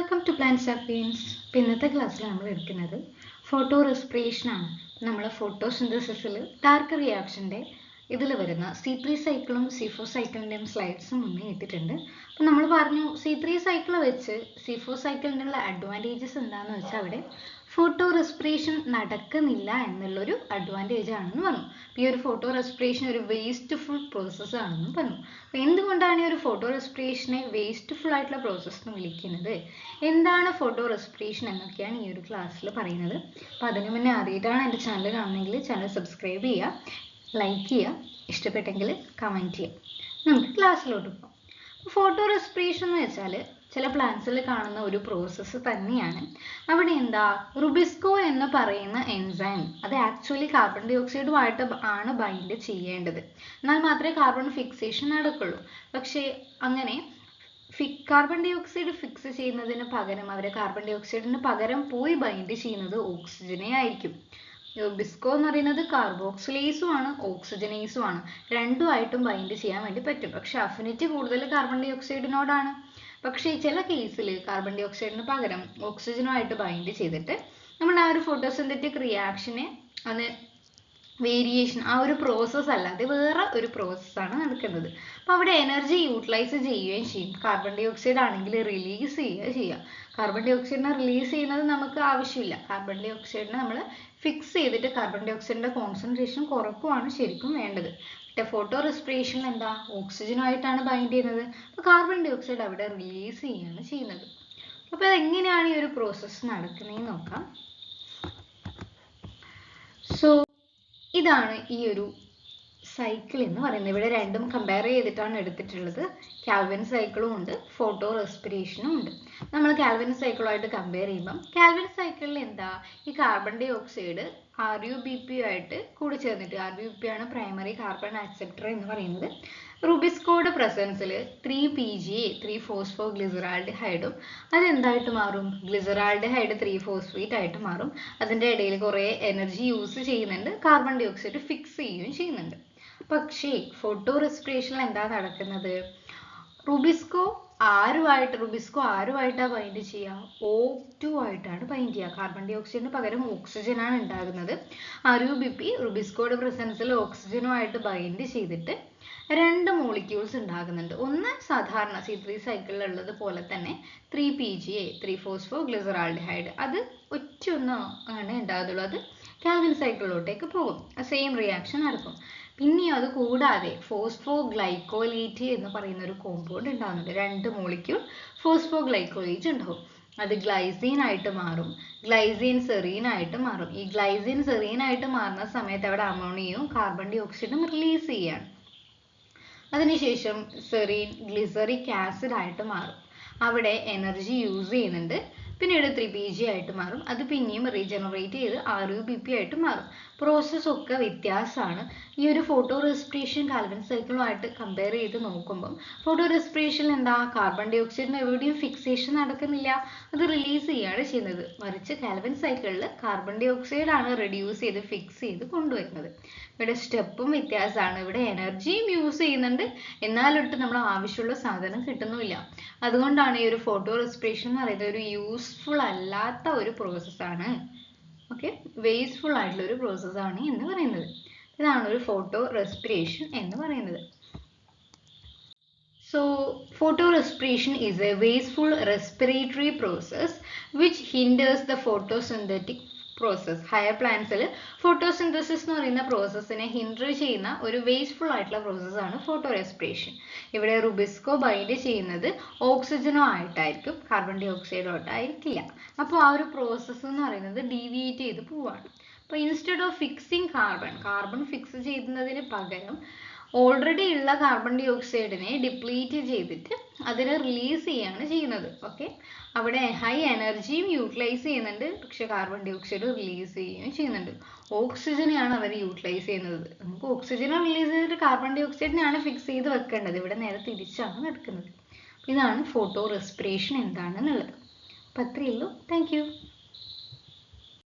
Welcome to plant sapiens. ഇന്നത്തെ ക്ലാസ്സിൽ നമ്മൾ എടുക്കുന്നത് ഫോട്ടോ റെസ്പിറേഷൻ ആണ്. നമ്മൾ ഫോട്ടോസിന്തസിസിൽ ഡാർക്ക് റിയാക്ഷൻ്റെ ഇതിൽ വരുന്ന C3 സൈക്കിളും C4 സൈക്കിളിൻ്റെയും സ്ലൈഡ്സ് മുന്നേ ഇട്ടിട്ടുണ്ട്. അപ്പം നമ്മൾ പറഞ്ഞു C3 സൈക്കിൾ വെച്ച് C4 സൈക്കിളിനുള്ള അഡ്വാൻറ്റേജസ് എന്താണെന്ന് വെച്ചാൽ അവിടെ ഫോട്ടോ റെസ്പിറേഷൻ നടക്കുന്നില്ല എന്നുള്ളൊരു അഡ്വാൻറ്റേജ് ആണെന്ന് പറഞ്ഞു. ഈ ഒരു ഫോട്ടോ റെസ്പിറേഷൻ ഒരു വേസ്റ്റ്ഫുൾ പ്രോസസ്സ് ആണെന്ന് പറഞ്ഞു. അപ്പോൾ എന്തുകൊണ്ടാണ് ഈ ഒരു ഫോട്ടോ റെസ്പിറേഷനെ വേസ്റ്റ്ഫുൾ ആയിട്ടുള്ള പ്രോസസ്സ് എന്ന് വിളിക്കുന്നത്, എന്താണ് ഫോട്ടോ റെസ്പിറേഷൻ എന്നൊക്കെയാണ് ഈ ഒരു ക്ലാസ്സിൽ പറയുന്നത്. അപ്പോൾ അതിന് മുന്നേ ആദ്യമായിട്ടാണ് എൻ്റെ ചാനൽ കാണുന്നതെങ്കിൽ ചാനൽ സബ്സ്ക്രൈബ് ചെയ്യുക, ലൈക്ക് ചെയ്യുക, ഇഷ്ടപ്പെട്ടെങ്കിൽ കമൻറ്റ് ചെയ്യുക. നമുക്ക് ക്ലാസ്സിലോട്ട് പോകാം. ഫോട്ടോ റെസ്പിറേഷൻ എന്ന് വെച്ചാൽ ചില പ്ലാന്റ്സിൽ കാണുന്ന ഒരു പ്രോസസ്സ് തന്നെയാണ്. അവിടെ എന്താ റുബിസ്കോ എന്ന് പറയുന്ന എൻസൈം അത് ആക്ച്വലി കാർബൺ ഡൈ ഓക്സൈഡുമായിട്ട് ആണ് ബൈൻഡ് ചെയ്യേണ്ടത്, എന്നാൽ മാത്രമേ കാർബൺ ഫിക്സേഷൻ നടക്കുള്ളൂ. പക്ഷേ അങ്ങനെ കാർബൺ ഡൈ ഓക്സൈഡ് ഫിക്സ് ചെയ്യുന്നതിന് പകരം അവർ കാർബൺ ഡൈ ഓക്സൈഡിന് പകരം പോയി ബൈൻഡ് ചെയ്യുന്നത് ഓക്സിജനെ ആയിരിക്കും. റുബിസ്കോ എന്ന് പറയുന്നത് കാർബോക്സിലേസും ആണ് ഓക്സിജനേസും ആണ്, രണ്ടുമായിട്ടും ബൈൻഡ് ചെയ്യാൻ വേണ്ടി പറ്റും. പക്ഷെ അഫിനിറ്റി കൂടുതൽ കാർബൺ ഡൈ ഓക്സൈഡിനോടാണ്. പക്ഷേ ചില കേസിൽ കാർബൺ ഡൈ ഓക്സൈഡിന് പകരം ഓക്സിജനുമായിട്ട് ബൈൻഡ് ചെയ്തിട്ട് നമ്മൾ ആ ഒരു ഫോട്ടോസിന്തറ്റിക് റിയാക്ഷനെ അത് വേരിയേഷൻ ആ ഒരു പ്രോസസ്സ് അല്ലാതെ വേറെ ഒരു പ്രോസസ്സാണ് നടക്കുന്നത്. അപ്പോൾ അവിടെ എനർജി യൂട്ടിലൈസ് ചെയ്യുകയും ചെയ്യും. കാർബൺ ഡൈ ഓക്സൈഡ് ആണെങ്കിൽ റിലീസ് ചെയ്യുക. കാർബൺ ഡൈ ഓക്സൈഡിനെ റിലീസ് ചെയ്യുന്നത് നമുക്ക് ആവശ്യമില്ല. കാർബൺ ഡൈ ഓക്സൈഡിനെ നമ്മൾ ഫിക്സ് ചെയ്തിട്ട് കാർബൺ ഡൈ ഓക്സൈഡിൻ്റെ കോൺസെൻട്രേഷൻ കുറക്കുകയാണ് ശരിക്കും വേണ്ടത്. ഫോട്ടോ റെസ്പിറേഷനിൽ എന്താ ഓക്സിജനുമായിട്ടാണ് ബൈൻഡ് ചെയ്യുന്നത്. അപ്പോൾ കാർബൺ ഡൈ ഓക്സൈഡ് അവിടെ റിലീസ് ചെയ്യുകയാണ് ചെയ്യുന്നത്. അപ്പോൾ അതെങ്ങനെയാണ് ഈ ഒരു പ്രോസസ്സ് നടക്കുന്നതെന്ന് നോക്കാം. സോ ഇതാണ് ഈ ഒരു സൈക്കിൾ എന്ന് പറയുന്നത്. ഇവിടെ രണ്ടും കമ്പയർ ചെയ്തിട്ടാണ് എടുത്തിട്ടുള്ളത്. കാൽവിൻ സൈക്കിളും ഉണ്ട്, ഫോട്ടോ റെസ്പിറേഷനും ഉണ്ട്. നമ്മൾ കാൽവിൻ സൈക്കിളുമായിട്ട് കമ്പയർ ചെയ്യുമ്പം കാൽവിൻ സൈക്കിളിൽ എന്താ ഈ കാർബൺ ഡൈ ഓക്സൈഡ് RuBp ആയിട്ട് കൂടി ചേർന്നിട്ട്, RuBp ആണ് പ്രൈമറി കാർബൺ ആക്സെപ്റ്റർ എന്ന് പറയുന്നത്. റുബിസ്കോയുടെ പ്രസൻസിൽ 3PGA 3-ഫോസ്ഫോഗ്ലിസറാൾഡിഹൈഡും അതെന്തായിട്ട് മാറും, ഗ്ലിസറാൾഡിഹൈഡ് 3-ഫോസ്ഫേറ്റ് ആയിട്ട് മാറും. അതിൻ്റെ ഇടയിൽ കുറേ എനർജി യൂസ് ചെയ്യുന്നുണ്ട്, കാർബൺ ഡൈ ഓക്സൈഡ് ഫിക്സ് ചെയ്യുകയും ചെയ്യുന്നുണ്ട്. പക്ഷേ ഫോട്ടോ റെസ്പിറേഷനിൽ എന്താ നടക്കുന്നത്, റുബിസ്കോ ആരുമായിട്ടാണ് ബൈൻഡ് ചെയ്യുക, O2 ആയിട്ടാണ് ബൈൻഡ് ചെയ്യുക. കാർബൺ ഡൈ ഓക്സൈഡിന് പകരം ഓക്സിജനാണ് ഉണ്ടാകുന്നത്. RuBp റുബിസ്കോയുടെ പ്രസൻസിൽ ഓക്സിജനുമായിട്ട് ബൈൻഡ് ചെയ്തിട്ട് രണ്ട് മോളിക്യൂൾസ് ഉണ്ടാകുന്നുണ്ട്. ഒന്ന് സാധാരണ C3 സൈക്കിളിലുള്ളത് പോലെ തന്നെ 3PGA 3-ഫോസ്ഫോഗ്ലിസറാൾഡിഹൈഡ്, അത് ഒറ്റൊന്ന് ആണ് ഉണ്ടാകുള്ളൂ. അത് കാൽവിൻ സൈക്കിളിലോട്ടേക്ക് പോകും, സെയിം റിയാക്ഷൻ നടക്കും. പിന്നെ അത് കൂടാതെ ഫോസ്ഫോഗ്ലൈക്കോലേറ്റ് എന്ന് പറയുന്ന ഒരു കോമ്പൗണ്ട് ഉണ്ടാകുന്നുണ്ട്. രണ്ട് മോളിക്യൂൾ ഫോസ്ഫോഗ്ലൈക്കോലേറ്റ് ഉണ്ടാവും. അത് ഗ്ലൈസിൻ ആയിട്ട് മാറും, ഗ്ലൈസിൻ സെറീൻ ആയിട്ട് മാറും. ഈ ഗ്ലൈസിൻ സെറീൻ ആയിട്ട് മാറുന്ന സമയത്ത് അവിടെ അമോണിയയും കാർബൺ ഡൈ ഓക്സൈഡും റിലീസ് ചെയ്യാണ്. അതിനുശേഷം സെറീൻ ഗ്ലിസറിക് ആസിഡ് ആയിട്ട് മാറും. അവിടെ എനർജി യൂസ് ചെയ്യുന്നുണ്ട്. പിന്നീട് 3PG ആയിട്ട് മാറും. അത് പിന്നെയും റീജനറേറ്റ് ചെയ്ത് RuBp ആയിട്ട് മാറും. പ്രോസസ്സ് ഒക്കെ വ്യത്യാസമാണ്. ഈ ഒരു ഫോട്ടോ റെസ്പിറേഷൻ കാൽവിൻ സൈക്കിളുമായിട്ട് കമ്പയർ ചെയ്ത് നോക്കുമ്പം ഫോട്ടോ റെസ്പിറേഷനിൽ എന്താ കാർബൺ ഡൈ ഓക്സൈഡിന് എവിടെയും ഫിക്സേഷൻ നടക്കുന്നില്ല, അത് റിലീസ് ചെയ്യുകയാണ് ചെയ്യുന്നത്. മറിച്ച് കാൽവിൻ സൈക്കിളിൽ കാർബൺ ഡൈ ഓക്സൈഡ് ആണ് റെഡ്യൂസ് ചെയ്ത് ഫിക്സ് ചെയ്ത് കൊണ്ടുവരുന്നത്. ഇവിടെ സ്റ്റെപ്പും വ്യത്യാസമാണ്. ഇവിടെ എനർജിയും യൂസ് ചെയ്യുന്നുണ്ട്, എന്നാലൊട്ട് നമ്മൾ ആവശ്യമുള്ള സാധനം കിട്ടുന്നുമില്ല. അതുകൊണ്ടാണ് ഈ ഒരു ഫോട്ടോ റെസ്പിറേഷൻ എന്ന് പറയുന്നത് ഒരു യൂസ്ഫുൾ അല്ലാത്ത ഒരു പ്രോസസ്സാണ്. ഓക്കെ, വേസ്റ്റ്ഫുൾ ആയിട്ടുള്ള ഒരു പ്രോസസ്സാണ് എന്ന് പറയുന്നത്. ഇതാണ് ഒരു ഫോട്ടോ റെസ്പിറേഷൻ എന്ന് പറയുന്നത്. So photo respiration is a wasteful respiratory process which hinders the photosynthetic process. Higher പ്ലാന്റ്സിൽ ഫോട്ടോസിന്തസിസ് എന്ന് പറയുന്ന പ്രോസസ്സിനെ ഹിൻഡർ ചെയ്യുന്ന ഒരു വേസ്റ്റ്ഫുൾ ആയിട്ടുള്ള പ്രോസസ്സാണ് ഫോട്ടോ റെസ്പിറേഷൻ. ഇവിടെ റുബിസ്കോ ബൈൻഡ് ചെയ്യുന്നത് ഓക്സിജനോ ആയിട്ടായിരിക്കും, കാർബൺ ഡൈ ഓക്സൈഡോ ആയിട്ടായിരിക്കില്ല. അപ്പോൾ ആ ഒരു പ്രോസസ്സ് എന്ന് പറയുന്നത് ഡീവിയേറ്റ് ചെയ്ത് പോവാണ്. അപ്പോൾ instead of fixing carbon fix ചെയ്യുന്നതിന് പകരം ഓൾറെഡി ഉള്ള കാർബൺ ഡൈ ഓക്സൈഡിനെ ഡിപ്ലീറ്റ് ചെയ്തിട്ട് അതിനെ റിലീസ് ചെയ്യാണ് ചെയ്യുന്നത്. ഓക്കെ, അവിടെ ഹൈ എനർജിയും യൂട്ടിലൈസ് ചെയ്യുന്നുണ്ട്, പക്ഷെ കാർബൺ ഡൈ ഓക്സൈഡ് റിലീസ് ചെയ്യുകയും ചെയ്യുന്നുണ്ട്. ഓക്സിജനെയാണ് അവർ യൂട്ടിലൈസ് ചെയ്യുന്നത്. നമുക്ക് ഓക്സിജനെ റിലീസ് ചെയ്തിട്ട് കാർബൺ ഡൈ ഓക്സൈഡിനെയാണ് ഫിക്സ് ചെയ്ത് വെക്കേണ്ടത്. ഇവിടെ നേരെ തിരിച്ചാണ് നടക്കുന്നത്. ഇതാണ് ഫോട്ടോ റെസ്പിറേഷൻ എന്താണെന്നുള്ളത്. അപ്പോൾ അത്രയേ ഉള്ളൂ. Thank you.